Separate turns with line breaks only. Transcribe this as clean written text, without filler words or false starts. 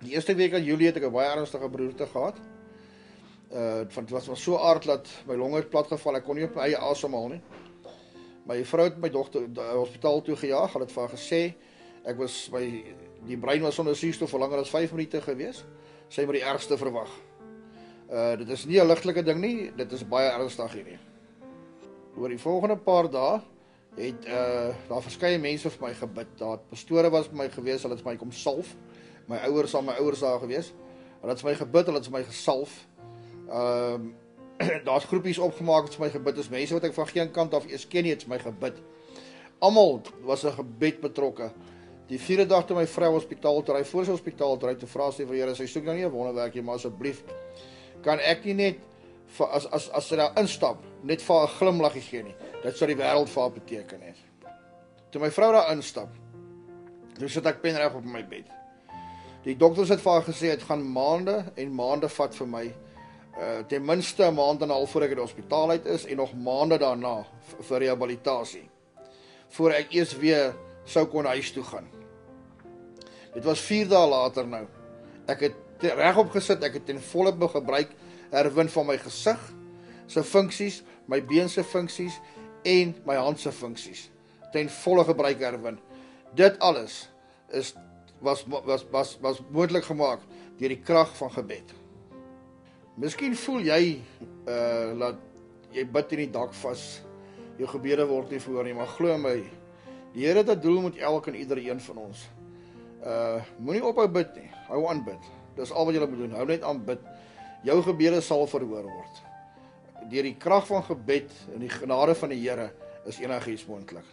Die eerste week in Julie het ek 'n baie ernstige beroerte gehad. Dit was so aard dat my longe het platgeval, ek kon nie op my eie asemhaal nie. My vrou het my dogter hospitaal toe gejaag, hulle het vir haar gesê, die brein was sonder suurstof vir langer as 5 minute gewees. Sy het die ergste verwag. Dit is nie 'n ligtelike ding nie, dit is baie ernstig hierdie. Oor die volgende paar dae het daar verskeie mense vir my gebid. Daar pastore was by my gewees, hulle het my kom salf. My ouers daar gewees. Hulle het vir my gebid, hulle het vir my gesalf. Daar's groepies opgemaak wat vir my gebid is. Mense wat ek van geen kant af eers ken nie, het vir my gebid. Almal was 'n gebed betrokke. Die 4de dag toe my vrou hospitaal toe ry, voor sy hospitaal toe ry, toe vra sy vir Here, sy soek nou nie 'n wonderwerkie, maar asseblief kan ek nie net as sy daar instap, net vir 'n glimlaggie gee nie. Dit sou die wêreld vir haar beteken het. Toe my vrou daar instap, toe sit ek penreg op my bed. Die dokters het vir haar gesê, het gaan maande en maande vat vir my, ten minste 'n maand en 'n half voor ek uit die hospitaal uit is, en nog maande daarna vir rehabilitasie, voor ek eers weer sou kon huis toe gaan. Dit was 4 dae later nou. Ek het regop gesit, ek het ten volle gebruik herwin van my gesig se funksies, my been se funksies en my hand se funksies. Ten volle gebruik herwin. Dit alles was moontlik gemaak deur die krag van gebed. Miskien voel jy dat jy bid in die dak vas, jou gebede word nie verhoor nie, maar glo my, die Here het 'n doel met elke en ieder een van ons. Moenie ophou bid nie, hou aan bid. Dis al wat jy moet doen, hou net aan bid. Jou gebede sal verhoor word. Deur die krag van gebed en die genade van die Here is enigiets moontlik.